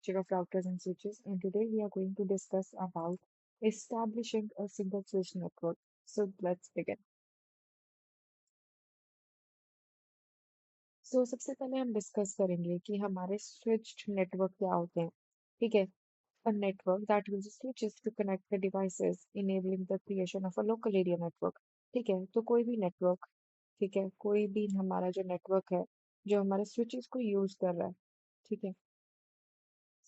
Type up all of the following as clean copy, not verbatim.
architecture of routers and switches, and today we are going to discuss about establishing a single switch network. So let's begin. सबसे पहले हम discuss करेंगे कि हमारे switched network क्या होते हैं. ठीक है. A network that uses switches to connect the devices, enabling the creation of a local area network. ठीक है. तो कोई भी नेटवर्क, ठीक है, कोई भी हमारा जो नेटवर्क है जो हमारे स्विचेस को यूज कर रहा है. ठीक है.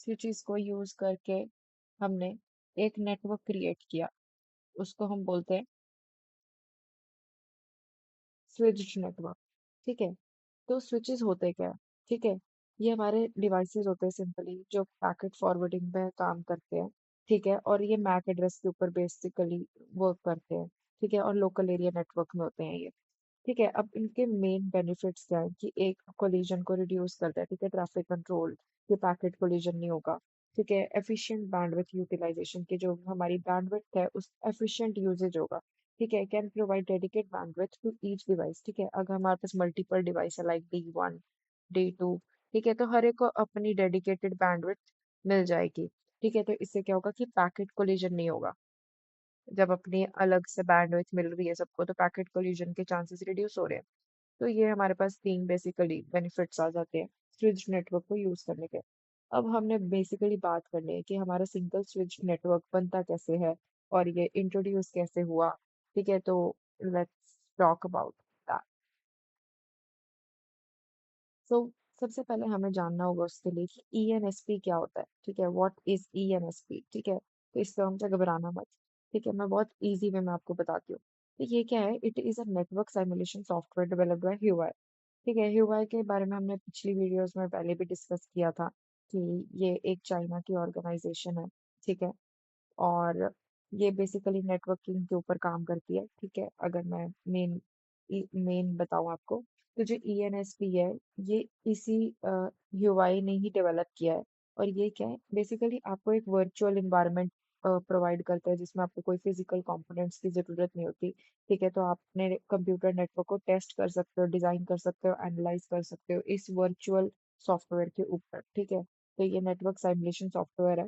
स्विचेस को यूज करके हमने एक नेटवर्क क्रिएट किया, उसको हम बोलते हैं स्विच्ड नेटवर्क. ठीक है. तो स्विचेस होते क्या है? ठीक है. ये हमारे डिवाइसेस होते हैं सिंपली जो पैकेट फॉरवर्डिंग में काम करते हैं. ठीक है. और ये मैक एड्रेस के ऊपर बेसिकली वर्क करते हैं. ठीक है. और लोकल एरिया नेटवर्क में होते हैं ये. ठीक है. अब इनके मेन बेनिफिट्स क्या है कि एक कोलिजन को रिड्यूस करता है. ठीक है. ट्रैफिक कंट्रोल, ये पैकेट कोलिजन नहीं होगा. ठीक है. एफिशिएंट बैंडविड्थ यूटिलाइजेशन की जो हमारी बैंडविड्थ है उस एफिशिएंट यूजेज होगा. ठीक है. Can provide dedicate bandwidth to each device. ठीक है. अगर हमारे पास मल्टीपल डिवाइस है लाइक D1, D2, ठीक है, तो हर एक को अपनी डेडिकेटेड बैंडविड्थ मिल जाएगी. ठीक है. तो इससे क्या होगा कि पैकेट कोलिजन नहीं होगा. जब अपनी अलग से बैंडविड्थ मिल रही है सबको तो पैकेट कोलिजन के चांसेस रिड्यूस हो रहे हैं. तो ये हमारे पास तीन बेसिकली बेनिफिट्स आ जाते हैं स्विच नेटवर्क को यूज करने के. अब हमने बेसिकली बात करनी है कि हमारा सिंगल स्विच नेटवर्क बनता कैसे है और ये इंट्रोड्यूस कैसे हुआ. ठीक है. तो लेट्स टॉक अबाउट दैट. सो सबसे पहले हमें जानना होगा उसके लिए कि ENSP क्या होता है. ठीक है. What is ENSP. ठीक है. तो इस टर्म से घबराना मत. ठीक है. मैं बहुत इजी वे में आपको बताती हूँ. तो ये क्या है? It is a network simulation software developed by Huawei. ठीक है. ह्यूआई के बारे में हमने पिछली वीडियोस में पहले भी डिस्कस किया था कि ये एक चाइना की ऑर्गेनाइजेशन है. ठीक है. और ये बेसिकली नेटवर्किंग के ऊपर काम करती है. ठीक है. अगर मैं मेन मेन बताऊं आपको तो जो ENSP है ये इसी यूआई ने ही डेवलप किया है. और ये क्या है? बेसिकली आपको एक वर्चुअल इन्वायरमेंट प्रोवाइड करता है जिसमें आपको कोई फिजिकल कंपोनेंट्स की जरूरत नहीं होती. ठीक है. तो आप अपने कंप्यूटर नेटवर्क को टेस्ट कर सकते हो, डिजाइन कर सकते हो, एनालाइज कर सकते हो इस वर्चुअल सॉफ्टवेयर के ऊपर. ठीक है. तो ये नेटवर्क सिमुलेशन सॉफ्टवेयर है.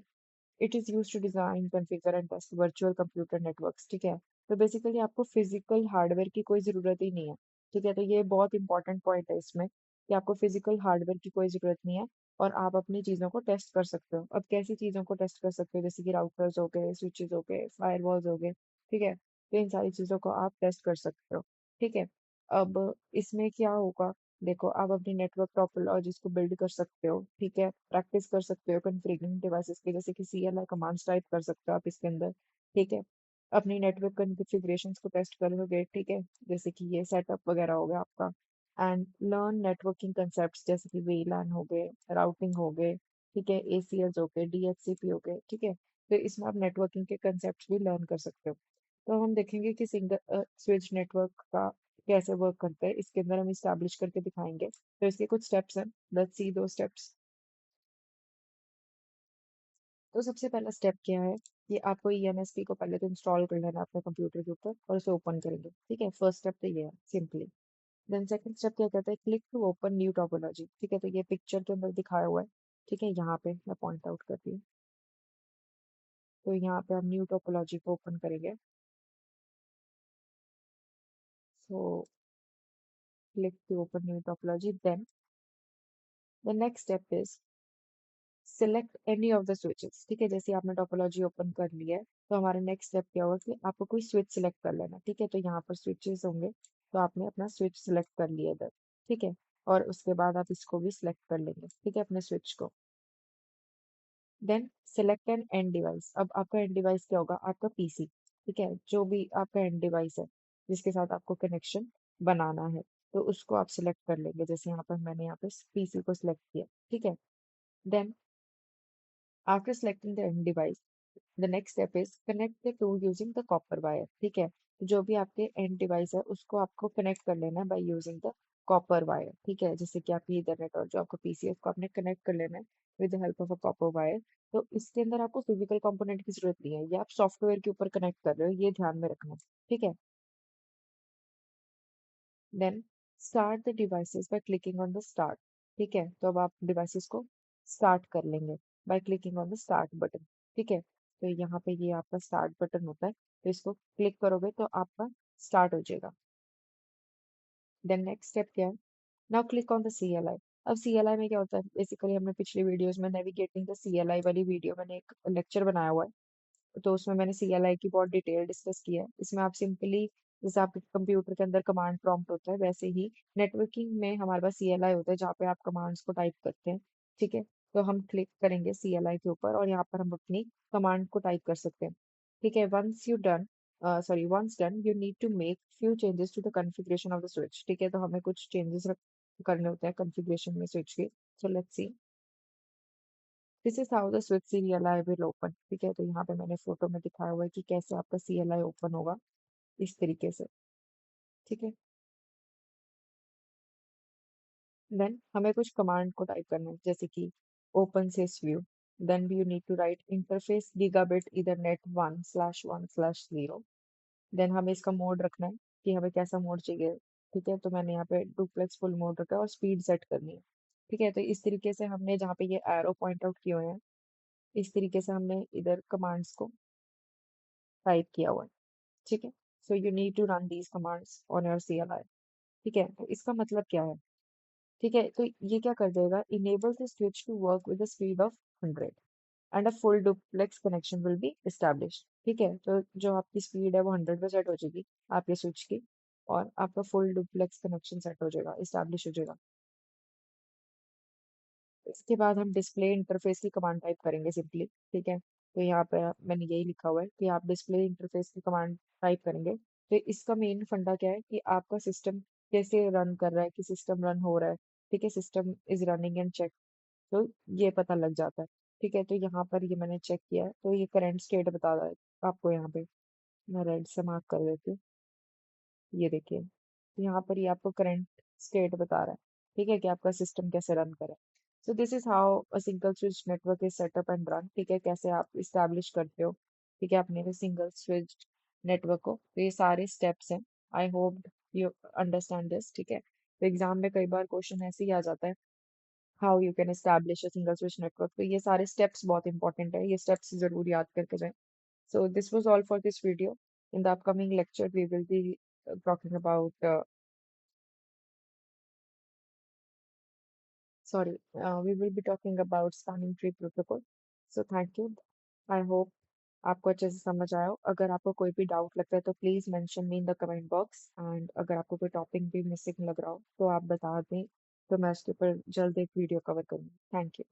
It is use to design, configure and test virtual computer networks. ठीक है. तो बेसिकली आपको फिजिकल हार्डवेयर की कोई जरूरत ही नहीं है. ठीक है. तो ये बहुत इंपॉर्टेंट पॉइंट है इसमें कि आपको फिजिकल हार्डवेयर की कोई जरूरत नहीं है और आप अपनी चीजों को टेस्ट कर सकते हो. अब कैसी चीजों को टेस्ट कर सकते हो? जैसे कि राउटर्स हो गए, स्विचेस हो गए, फायरवॉल्स हो गए. ठीक है. तो इन सारी चीजों को आप टेस्ट कर सकते हो. ठीक है. अब इसमें क्या होगा? देखो, आप अपनी नेटवर्क टोपोलॉजीज को बिल्ड कर सकते हो. ठीक है. प्रैक्टिस कर सकते हो कॉन्फ़िगरिंग डिवाइसेस की, जैसे कि CLI कमांड्स टाइप कर सकते हो आप इसके अंदर. ठीक है. अपनी नेटवर्क कॉन्फ़िगरेशंस को टेस्ट करोगे. ठीक है. जैसे कि ये सेटअप वगैरह हो गया आपका. एंड लर्न नेटवर्किंग कंसेप्ट जैसे कि VLAN हो गए, राउटिंग हो गए. ठीक है. ACLs हो गए, DHCP हो गए. ठीक है. तो इसमें आप नेटवर्किंग के कंसेप्ट भी लर्न कर सकते हो. तो हम देखेंगे कि सिंगल स्विच नेटवर्क का कैसे वर्क करता है. इसके अंदर हम इस्टेब्लिश करके दिखाएंगे. तो इसके कुछ स्टेप्स हैं. लेट्स सी दो स्टेप्स. तो सबसे पहला स्टेप क्या है? ये आपको ENSP को पहले तो इंस्टॉल कर लेना है अपने कंप्यूटर के ऊपर और उसे ओपन करेंगे. ठीक है. फर्स्ट स्टेप तो ये है सिंपली. देन सेकंड स्टेप क्या कहता है? Click to open new topology. ठीक है. तो ये पिक्चर के अंदर दिखाया हुआ है. ठीक है. यहाँ पे मैं पॉइंट आउट करती हूँ. तो यहाँ पे हम न्यू टोपोलॉजी को ओपन करेंगे. So click to open new topology. Then the next step is select any of the switches. ठीक है. जैसे आपने टोपोलॉजी ओपन कर लिया है तो हमारा नेक्स्ट स्टेप क्या होगा कि आपको कोई स्विच सिलेक्ट कर लेना. ठीक है. तो यहाँ पर स्विचेस होंगे तो आपने अपना स्विच सिलेक्ट कर लिया इधर. ठीक है. और उसके बाद आप इसको भी सिलेक्ट कर लेंगे. ठीक है. अपने स्विच को. Then select an end device. अब आपका एंड डिवाइस क्या होगा? आपका PC. ठीक है. जो भी आपका एंड डिवाइस है जिसके साथ आपको कनेक्शन बनाना है तो उसको आप सिलेक्ट कर लेंगे. जैसे यहाँ पर मैंने यहाँ पे PC को सिलेक्ट किया. ठीक है. Then after selecting the end device, the next step is connect the two using the copper wire. ठीक है. तो जो भी आपके एंड डिवाइस है उसको आपको कनेक्ट कर लेना है by using the copper wire. ठीक है. जैसे कि आपकी इथरनेट और जो आपका PC है उसको आपने कनेक्ट कर लेना है with the help of a copper wire. तो इसके अंदर आपको फिजिकल कंपोनेंट की जरूरत नहीं है, ये आप सॉफ्टवेयर के ऊपर कनेक्ट कर रहे हो, ये ध्यान में रखना. ठीक है. Then start the devices by clicking on the start. ठीक है. तो अब आप डिवाइसेस को स्टार्ट कर लेंगे. Bye clicking on the start button. ठीक है, तो यहाँ पे ये आपका स्टार्ट बटन होता है, तो इसको क्लिक करोगे तो आपका स्टार्ट हो जाएगा। देन नेक्स्ट स्टेप क्या है, now click on the CLI। अब CLI में क्या होता है, बेसिकली हमने पिछली वीडियोस में नेविगेटिंग द CLI वाली वीडियो मैंने एक लेक्चर बनाया हुआ है, तो उसमें मैंने CLI की बहुत डिटेल डिस्कस किया है। इसमें आप सिंपली, जैसे आपके कंप्यूटर के अंदर कमांड प्रॉम्प्ट होता है, वैसे ही नेटवर्किंग में हमारे पास CLI होता है जहाँ पे आप कमांड्स को टाइप करते हैं। ठीक है, तो हम क्लिक करेंगे CLI के ऊपर और यहाँ पर हम अपनी कमांड को टाइप कर सकते हैं। ठीक है, once done you need to make few changes to the configuration of the switch. ठीक है, तो हमें कुछ चेंजेस करने होते हैं कॉन्फ़िगरेशन में स्विच के। So let's see, this is how the switch CLI will open. ठीक है, तो यहाँ पे मैंने फोटो में दिखाया हुआ है कि कैसे आपका CLI ओपन होगा, इस तरीके से। ठीक है, देन हमें कुछ कमांड को टाइप करना है, जैसे कि open sys view. Then you need to write interface gigabit ethernet 1/1/0। देन हमें इसका मोड रखना है कि हमें कैसा मोड चाहिए। ठीक है, तो मैंने यहाँ पे डुप्लेक्स फुल मोड रखा है और स्पीड सेट करनी है। ठीक है, तो इस तरीके से हमने जहाँ पे ये एरो पॉइंट आउट किए हुए हैं, इस तरीके से हमने इधर कमांड्स को टाइप किया हुआ है। ठीक है, so you need to run these commands on your CLI। ठीक है, तो इसका मतलब क्या है। ठीक है, तो ये क्या कर देगा, enable the switch to work with the speed of 100 and a full duplex connection will be establish. ठीक है, तो जो आपकी स्पीड है वो 100 पे सेट हो जाएगी आपके स्विच की, और आपका फुल डुप्लेक्स कनेक्शन सेट हो जाएगा, इस्टेब्लिश हो जाएगा। इसके बाद हम डिस्प्ले इंटरफेस की कमांड टाइप करेंगे सिंपली। ठीक है, तो यहाँ पे मैंने यही लिखा हुआ है कि आप डिस्प्ले इंटरफेस की कमांड टाइप करेंगे। तो इसका मेन फंडा क्या है कि आपका सिस्टम कैसे रन कर रहा है, कि सिस्टम रन हो रहा है। ठीक है, system is running and check, तो ये पता लग जाता है। ठीक है, तो यहाँ पर ये मैंने चेक किया है, तो ये करंट स्टेट बता रहा है आपको। यहाँ पे मैं रेड से मार्क कर देती हूँ, ये देखिए, तो यहाँ पर ये आपको करंट स्टेट बता रहा है। ठीक है, कि आपका सिस्टम कैसे रन करे। So this is how a single switch network is setup and run. ठीक है, कैसे आप इस्टेब्लिश करते हो, ठीक है, अपने सिंगल स्विच नेटवर्क को। तो ये सारे स्टेप्स हैं। I hope you understand this. ठीक है, तो एग्जाम में कई बार क्वेश्चन ऐसे ही आ जाता है, how you can establish a single switch network. तो ये सारे स्टेप्स बहुत इंपॉर्टेंट है, ये स्टेप्स जरूर याद करके जाएं। So this was all for this video. In the upcoming lecture, we will be talking about, we will be talking about spanning tree protocol. So thank you. I hope आपको अच्छे से समझ आया हो। अगर आपको कोई भी डाउट लगता है तो please mention me in the comment box, and अगर आपको कोई टॉपिक भी मिसिंग लग रहा हो तो आप बता दें, तो मैं उसके ऊपर जल्द एक वीडियो कवर करूँगी। Thank you.